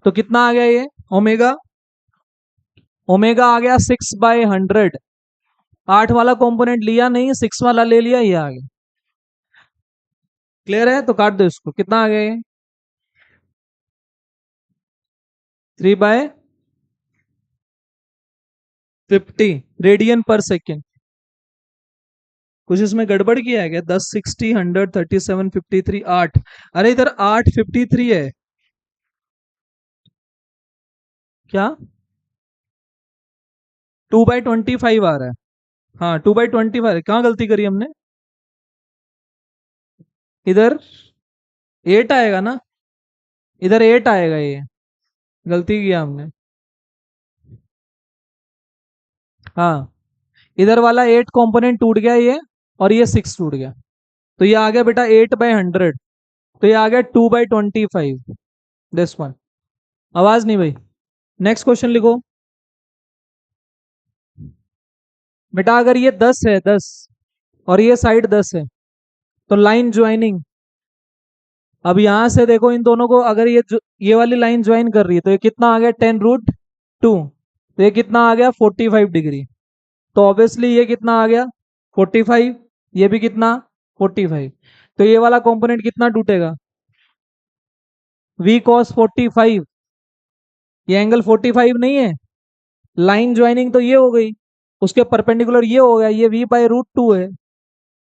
तो कितना आ गया ये ओमेगा? ओमेगा आ गया 6/100। 8 वाला कंपोनेंट लिया नहीं, 6 वाला ले लिया, ये आ गया। क्लियर है? तो काट दो इसको। कितना आ गया ये? 3/50 रेडियन पर सेकेंड। कुछ इसमें गड़बड़ किया है क्या? 10 60 100 37 53 8। अरे इधर 8 53 है क्या? 2/25 आ रहा है। हाँ 2/25 है। कहाँ गलती करी हमने? इधर 8 आएगा ना? इधर 8 आएगा ये। गलती किया हमने। हाँ, इधर वाला 8 कंपोनेंट टूट गया ये, और ये 6 टूट गया। तो ये आ गया बेटा 8/100। तो ये आ गया 2/25, दिस वन। आवाज नहीं भाई। नेक्स्ट क्वेश्चन लिखो बेटा। अगर ये 10 है, 10, और ये साइड 10 है, तो लाइन ज्वाइनिंग। अब यहां से देखो इन दोनों को, अगर ये वाली लाइन ज्वाइन कर रही है, तो ये कितना आ गया 10√2। तो ये कितना आ गया 45 डिग्री। तो ऑब्वियसली ये कितना आ गया 45, ये भी कितना 45। तो ये वाला कंपोनेंट कितना टूटेगा, v cos 45। ये एंगल 45 नहीं है। लाइन ज्वाइनिंग तो ये हो गई, उसके परपेंडिकुलर ये हो गया, ये v/√2 है।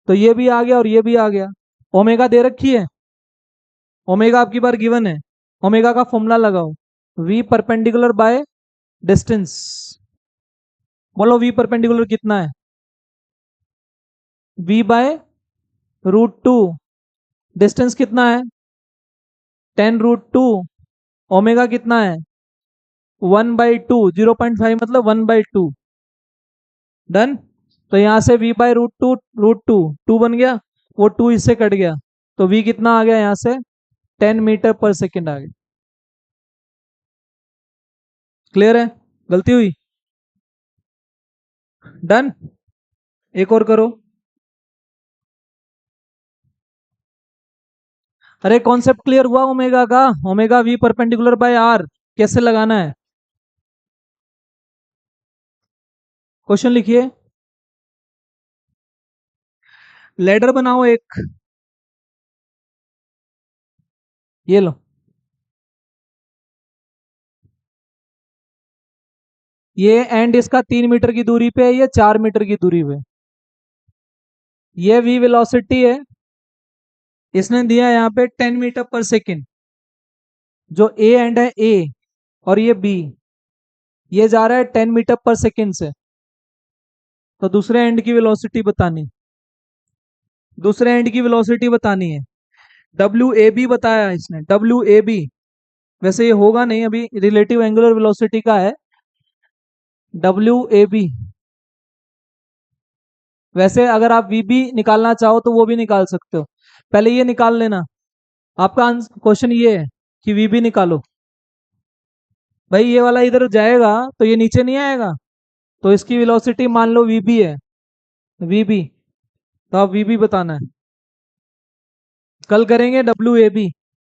तो ये भी आ गया और ये भी आ गया। ओमेगा दे रखी है, ओमेगा आपकी बार गिवन है। ओमेगा का फॉर्मूला लगाओ, v परपेंडिकुलर बाय डिस्टेंस। बोलो v परपेंडिकुलर कितना है, v/√2। डिस्टेंस कितना है 10√2। ओमेगा कितना है 1/2, 0.5 मतलब 1/2। डन। तो यहां से v/√2, टू बन गया, वो 2 इससे कट गया। तो v कितना आ गया यहां से 10 मीटर पर सेकेंड आ गया। क्लियर है, गलती हुई। डन। एक और करो। अरे कॉन्सेप्ट क्लियर हुआ ओमेगा का, omega v perpendicular by r कैसे लगाना है। क्वेश्चन लिखिए। लेडर बनाओ एक, ये लो। ये एंड इसका 3 मीटर की दूरी पे है, ये 4 मीटर की दूरी पे। ये v वेलोसिटी है, इसने दिया यहाँ पे 10 मीटर पर सेकेंड। जो ए एंड है ए, और ये बी, ये जा रहा है 10 मीटर पर सेकेंड से। तो दूसरे एंड की वेलोसिटी बतानी, दूसरे एंड की वेलोसिटी बतानी है। डब्ल्यू ए बी बताया इसने, डब्ल्यू ए बी। वैसे ये होगा नहीं, अभी रिलेटिव एंगुलर वेलोसिटी का है डब्ल्यू ए बी। वैसे अगर आप वी बी निकालना चाहो तो वो भी निकाल सकते हो, पहले ये निकाल लेना। आपका क्वेश्चन ये है कि वी बी निकालो। भाई ये वाला इधर जाएगा तो ये नीचे नहीं आएगा, तो इसकी वेलोसिटी मान लो वी बी है, वी बी। तो आप वी बी बताना है। कल करेंगे डब्ल्यू ए बी।